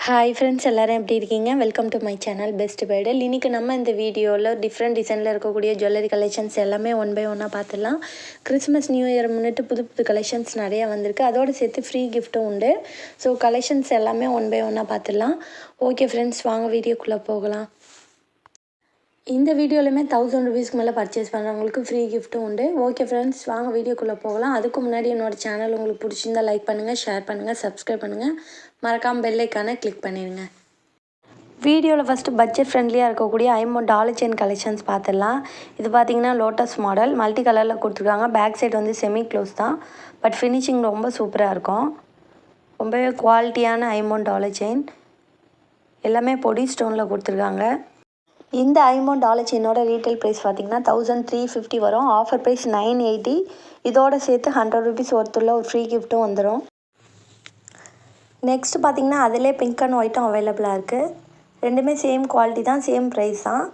Hi friends, எல்லோரும் எப்படி இருக்கீங்க? Welcome to my channel best bridal. இன்றைக்கி நம்ம இந்த வீடியோவில் டிஃப்ரெண்ட் டிசைனில் இருக்கக்கூடிய ஜுவல்லரி கலெக்ஷன்ஸ் எல்லாமே ஒன் பை ஒன்னாக பார்த்துடலாம். கிறிஸ்மஸ் நியூ இயர் முன்னிட்டு புது புது கலெக்ஷன்ஸ் நிறையா வந்திருக்கு. அதோடு சேர்த்து ஃப்ரீ கிஃப்ட்டும் உண்டு. ஸோ கலெக்ஷன்ஸ் எல்லாமே ஒன் பை ஒன்னாக பார்த்துடலாம். ஓகே ஃப்ரெண்ட்ஸ், வாங்க வீடியோக்குள்ளே போகலாம். இந்த வீடியோலையுமே 1000 ரூபீஸ்க்கு மேலே பர்ச்சேஸ் பண்ணுறவங்களுக்கு ஃப்ரீ கிஃப்ட்டும் உண்டு. ஓகே ஃப்ரெண்ட்ஸ், வாங்க வீடியோக்குள்ளே போகலாம். அதுக்கு முன்னாடி என்னோடய சேனல் உங்களுக்கு பிடிச்சிருந்தால் லைக் பண்ணுங்கள், ஷேர் பண்ணுங்கள், சப்ஸ்கிரைப் பண்ணுங்கள், மறக்காமல் பெல் ஐக்கானை கிளிக் பண்ணிடுங்க. வீடியோவில் ஃபஸ்ட்டு பட்ஜெட் ஃப்ரெண்ட்லியாக இருக்கக்கூடிய டாலர் செயின் கலெக்ஷன்ஸ் பார்த்துடலாம். இது பார்த்திங்கன்னா லோட்டஸ் மாடல் மல்டி கலரில் கொடுத்துருக்காங்க. பேக் சைடு வந்து செமி க்ளோஸ் தான், பட் ஃபினிஷிங் ரொம்ப சூப்பராக இருக்கும். ரொம்பவே குவாலிட்டியான டாலர் செயின் எல்லாமே பொடி ஸ்டோனில் கொடுத்துருக்காங்க. இந்த டாலர் செயினோட ரீட்டைல் ப்ரைஸ் பார்த்திங்கன்னா 1350 வரும். Offer price 980. இதோட சேர்த்து 100 ரூபீஸ் ஒருத்துள்ள ஒரு ஃப்ரீ கிஃப்ட்டும் வந்துடும். நெக்ஸ்ட் பார்த்திங்கன்னா அதிலே பிங்க் அண்ட் ஒயிட்டும் அவைலபிளாக இருக்குது. ரெண்டுமே சேம் குவாலிட்டி தான், சேம் ப்ரைஸ் தான்.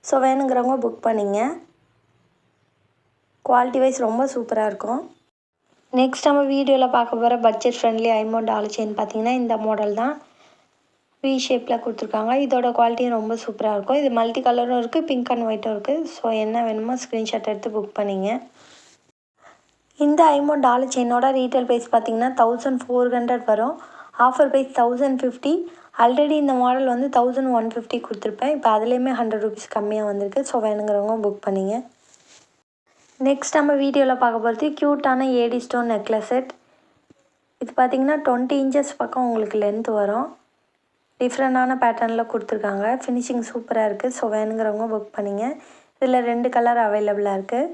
ஸோ வேணுங்கிறவங்க புக் பண்ணிங்க. குவாலிட்டி வைஸ் ரொம்ப சூப்பராக இருக்கும். நெக்ஸ்ட் நம்ம வீடியோவில் பார்க்க போகிற பட்ஜெட் ஃப்ரெண்ட்லி டாலர் செயின் பார்த்திங்கன்னா இந்த மாடல் தான். வி ஷேப்பில் கொடுத்துருக்காங்க. இதோட குவாலிட்டியும் ரொம்ப சூப்பராக இருக்கும். இது மல்டி கலரும் இருக்குது, பிங்க் அண்ட் ஒயிட்டும் இருக்குது. ஸோ என்ன வேணுமோ ஸ்க்ரீன்ஷாட் எடுத்து புக் பண்ணிங்க. இந்த டாலர் செயினோட ரீட்டைல் ப்ரைஸ் பார்த்திங்கன்னா 1400 வரும். Offer price 1050. ஆல்ரெடி இந்த மாடல் வந்து 1150 கொடுத்துருப்பேன். இப்போ அதுலேயுமே 100 ரூபீஸ் கம்மியாக வந்திருக்கு. ஸோ வேணுங்கிறவங்க புக் பண்ணிங்க. நெக்ஸ்ட் நம்ம வீடியோவில் பார்க்க போகிறது க்யூட்டான ஏடி ஸ்டோன் நெக்லஸ் செட். இது பார்த்திங்கன்னா 20 இன்ச்சஸ் பக்கம் உங்களுக்கு லென்த் வரும். டிஃப்ரெண்டான பேட்டர்னில் கொடுத்துருக்காங்க. ஃபினிஷிங் சூப்பராக இருக்குது. ஸோ வேணுங்கிறவங்க புக் பண்ணிங்க. இதில் 2 கலர் அவைலபிளாக இருக்குது.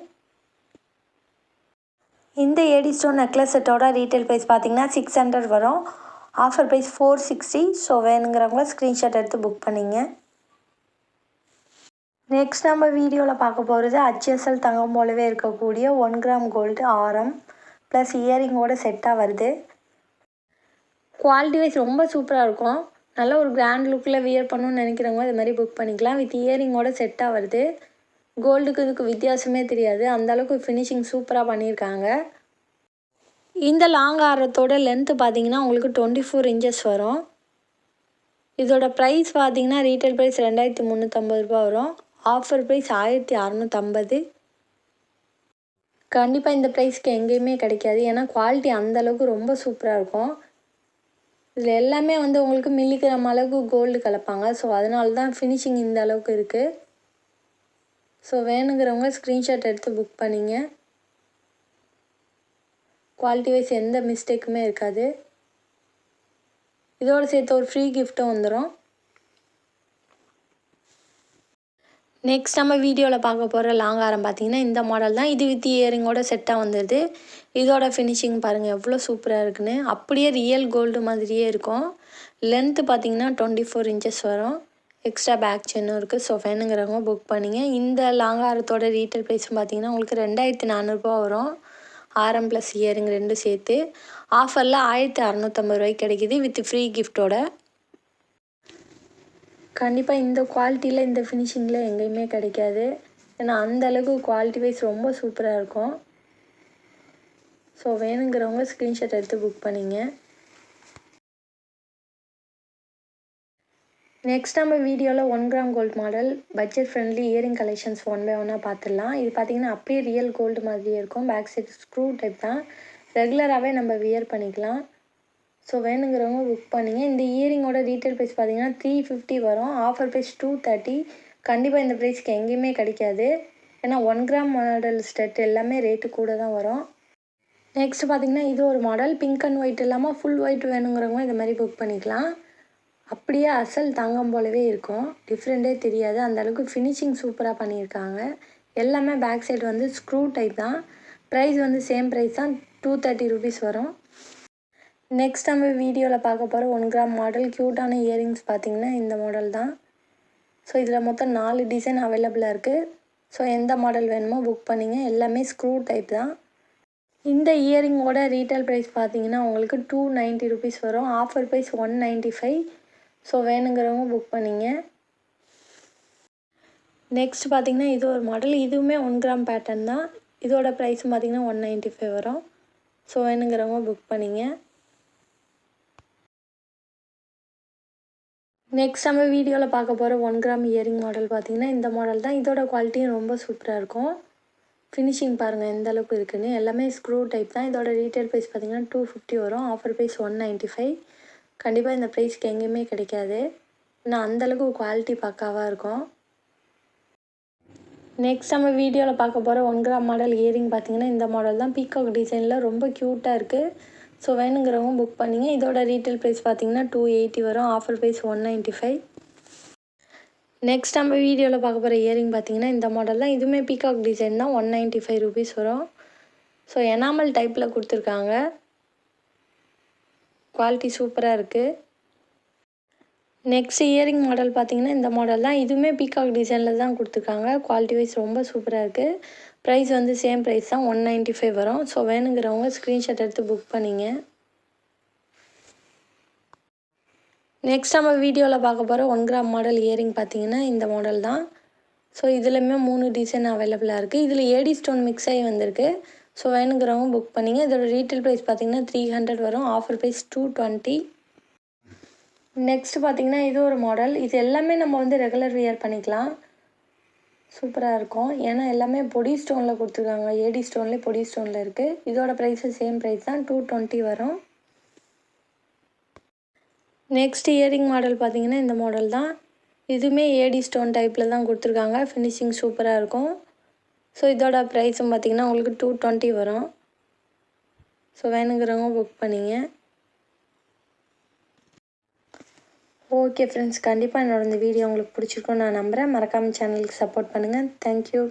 இந்த ஏடி ஸ்டோன் நெக்லஸ் செட்டோட ரீட்டைல் ப்ரைஸ் பார்த்திங்கன்னா 600 வரும். Offer price 460. ஸோ வேணுங்கிறவங்க ஸ்க்ரீன்ஷாட் எடுத்து புக் பண்ணிங்க. நெக்ஸ்ட் நம்ம வீடியோவில் பார்க்க போகிறது HSL தங்கம் போலவே இருக்கக்கூடிய 1 கிராம் கோல்டு ஆரம் ப்ளஸ் இயரிங்கோட செட்டாக வருது. குவாலிட்டி வைஸ் ரொம்ப சூப்பராக இருக்கும். நல்ல ஒரு கிராண்ட் லுக்கில் வியர் பண்ணணும்னு நினைக்கிறவங்க இது மாதிரி புக் பண்ணிக்கலாம். வித் இயரிங்கோட செட்டாக வருது. கோல்டுக்கு இதுக்கு வித்தியாசமே தெரியாது, அந்தளவுக்கு ஃபினிஷிங் சூப்பராக பண்ணியிருக்காங்க. இந்த லாங் ஆரத்தோட லென்த்து பார்த்திங்கன்னா உங்களுக்கு 24 இன்ச்சஸ் வரும். இதோட ப்ரைஸ் பார்த்திங்கன்னா ரீட்டைல் ப்ரைஸ் 2350 ரூபா வரும். Offer price 1650. கண்டிப்பாக இந்த ப்ரைஸ்க்கு எங்கேயுமே கிடைக்காது. ஏன்னா குவாலிட்டி அந்தளவுக்கு ரொம்ப சூப்பராக இருக்கும். இதில் எல்லாமே வந்து உங்களுக்கு மில்லிகிராம் அளவுக்கு கோல்டு கலப்பாங்க. ஸோ அதனால தான் ஃபினிஷிங் இந்த அளவுக்கு இருக்குது. ஸோ வேணுங்கிறவங்க ஸ்க்ரீன்ஷாட் எடுத்து புக் பண்ணிங்க. குவாலிட்டி வைஸ் எந்த மிஸ்டேக்குமே இருக்காது. இதோடு சேர்த்து ஒரு ஃப்ரீ கிஃப்ட்டும் வந்துடும். நெக்ஸ்ட் நம்ம வீடியோவில் பார்க்க போகிற லாங் ஆரம் பார்த்திங்கன்னா இந்த மாடல் தான். இது வித் இயரிங்கோட செட்டாக வந்துடுது. இதோட ஃபினிஷிங் பாருங்கள் எவ்வளோ சூப்பராக இருக்குன்னு. அப்படியே ரியல் கோல்டு மாதிரியே இருக்கும். லென்த்து பார்த்திங்கன்னா 24 இன்ச்சஸ் வரும். எக்ஸ்ட்ரா பேக் செயினும் இருக்குது. ஸோ வேணுங்கிறவங்க புக் பண்ணிங்க. இந்த லாங் ஆரத்தோட ரீட்டைல் ப்ரைஸ் பார்த்திங்கன்னா உங்களுக்கு 2400 ரூபா வரும். ஆரம் ப்ளஸ் இயரிங் ரெண்டும் சேர்த்து. ஆஃபரில் 1650 ரூபாய்க்கு கிடைக்கிது வித் ஃப்ரீ கிஃப்ட்டோட. கண்டிப்பாக இந்த குவாலிட்டியில் இந்த ஃபினிஷிங்கில் எங்கேயுமே கிடைக்காது. ஏன்னா அந்தளவுக்கு குவாலிட்டி வைஸ் ரொம்ப சூப்பராக இருக்கும். ஸோ வேணுங்கிறவங்க ஸ்க்ரீன்ஷாட் எடுத்து புக் பண்ணிங்க. நெக்ஸ்ட் நம்ம வீடியோவில் 1 gram gold model budget friendly earring collections one by ஒன்னாக பார்த்துடலாம். இது பார்த்திங்கன்னா அப்படியே ரியல் கோல்டு மாதிரியே இருக்கும். பேக் சைடு ஸ்க்ரூ டைப் தான். ரெகுலராகவே நம்ம வியர் பண்ணிக்கலாம். ஸோ வேணுங்கிறவங்க புக் பண்ணிங்க. இந்த இயரிங்கோட ரீட்டைல் ப்ரைஸ் பார்த்திங்கன்னா 350 வரும். Offer price 230. கண்டிப்பாக இந்த ப்ரைஸ்க்கு எங்கேயுமே கிடைக்காது. ஏன்னா 1 கிராம் மாடல் ஸ்டெட் எல்லாமே ரேட்டு கூட தான் வரும். நெக்ஸ்ட் பார்த்திங்கன்னா இது ஒரு மாடல் பிங்க் அண்ட் ஒயிட் இல்லாமல் ஃபுல் ஒயிட் வேணுங்கிறவங்க இது மாதிரி புக் பண்ணிக்கலாம். அப்படியே அசல் தங்கம் போலவே இருக்கும். டிஃப்ரெண்ட்டே தெரியாது. அந்தளவுக்கு ஃபினிஷிங் சூப்பராக பண்ணியிருக்காங்க. எல்லாமே பேக் சைடு வந்து ஸ்க்ரூ டைப் தான். ப்ரைஸ் வந்து சேம் ப்ரைஸ் தான், 230 ரூபீஸ் வரும். நெக்ஸ்ட் நம்ம வீடியோவில் பார்க்க போகிற 1 கிராம் மாடல் க்யூட்டான இயரிங்ஸ் பார்த்திங்கன்னா இந்த மாடல் தான். ஸோ இதில் மொத்தம் 4 டிசைன் அவைலபிளாக இருக்குது. ஸோ எந்த மாடல் வேணுமோ புக் பண்ணிங்க. எல்லாமே ஸ்க்ரூ டைப் தான். இந்த இயரிங்கோட ரீட்டைல் ப்ரைஸ் பார்த்திங்கன்னா உங்களுக்கு 290 ரூபீஸ் வரும். Offer price 195. ஸோ வேணுங்கிறவங்க புக் பண்ணிங்க. நெக்ஸ்ட் பார்த்திங்கன்னா இது ஒரு மாடல். இதுவுமே 1 கிராம் பேட்டர்ன் தான். இதோட ப்ரைஸும் பார்த்திங்கன்னா 195 வரும். ஸோ வேணுங்கிறவங்க புக் பண்ணிங்க. நெக்ஸ்ட் நம்ம வீடியோவில் பார்க்க போகிற 1 கிராம் இயரிங் மாடல் பார்த்திங்கன்னா இந்த மாடல் தான். இதோட குவாலிட்டியும் ரொம்ப சூப்பராக இருக்கும். ஃபினிஷிங் பாருங்கள் எந்த அளவுக்கு இருக்குன்னு. எல்லாமே ஸ்க்ரூ டைப் தான். இதோட ரீட்டைல் ப்ரைஸ் பார்த்திங்கன்னா 250 வரும். Offer price 195. கண்டிப்பாக இந்த ப்ரைஸ்க்கு எங்கேயுமே கிடைக்காது. ஆனால் அந்தளவுக்கு குவாலிட்டி பக்காவாக இருக்கும். நெக்ஸ்ட் நம்ம வீடியோவில் பார்க்க போகிற 1 கிராம் மாடல் இயரிங் பார்த்திங்கன்னா இந்த மாடல் தான். பீகாக் டிசைனில் ரொம்ப க்யூட்டாக இருக்குது. ஸோ வேணுங்கிறவங்க புக் பண்ணிங்க. இதோட ரீட்டைல் ப்ரைஸ் பார்த்திங்கன்னா 280 வரும். Offer price 195. நெக்ஸ்ட் நம்ம வீடியோவில் பார்க்க போகிற இயரிங் பார்த்திங்கன்னா இந்த மாடல் தான். இதுவுமே பீகாக் டிசைன் தான். 195 ருபீஸ் வரும். ஸோ எனாமல் டைப்பில் கொடுத்துருக்காங்க. குவாலிட்டி சூப்பராக இருக்குது. நெக்ஸ்ட் இயரிங் மாடல் பார்த்திங்கன்னா இந்த மாடல் தான். இதுவுமே பீகாக் டிசைனில் தான் கொடுத்துருக்காங்க. குவாலிட்டி வைஸ் ரொம்ப சூப்பராக இருக்குது. ப்ரைஸ் வந்து சேம் ப்ரைஸ் தான். 195 வரும். ஸோ வேணுங்கிறவங்க ஸ்க்ரீன்ஷாட் எடுத்து புக் பண்ணிங்க. நெக்ஸ்ட் நம்ம வீடியோவில் பார்க்க போகிற 1 கிராம் மாடல் இயரிங் பார்த்திங்கன்னா இந்த மாடல் தான். ஸோ இதுலையுமே 3 டிசைன் அவைலபிளாக இருக்குது. இதில் ஏடி ஸ்டோன் மிக்ஸ் ஆகி வந்திருக்கு. ஸோ வேணுங்கிறவங்க புக் பண்ணிங்க. இதோட ரீட்டைல் ப்ரைஸ் பார்த்திங்கன்னா 300 வரும். Offer price 220. நெக்ஸ்ட் பார்த்திங்கன்னா இது ஒரு மாடல். இது எல்லாமே நம்ம வந்து ரெகுலர் வியர் பண்ணிக்கலாம். சூப்பராக இருக்கும். ஏன்னா எல்லாமே பொடி ஸ்டோனில் கொடுத்துருக்காங்க. ஏடி ஸ்டோன்லேயே பொடி ஸ்டோனில் இருக்குது. இதோட ப்ரைஸு சேம் ப்ரைஸ் தான். 220 வரும். நெக்ஸ்ட் இயரிங் மாடல் பார்த்திங்கன்னா இந்த மாடல் தான். இதுவுமே ஏடி ஸ்டோன் டைப்பில் தான் கொடுத்துருக்காங்க. ஃபினிஷிங் சூப்பராக இருக்கும். ஸோ இதோட ப்ரைஸும் பார்த்திங்கன்னா உங்களுக்கு 220 வரும். ஸோ வேணுங்கிறவங்க புக் பண்ணிங்க. ஓகே ஃப்ரெண்ட்ஸ், கண்டிப்பாக என்னோட இந்த வீடியோ உங்களுக்கு பிடிச்சிருக்கும்னு நான் நம்புகிறேன். மறக்காமல் சேனலுக்கு சப்போர்ட் பண்ணுங்கள். தேங்க்யூ.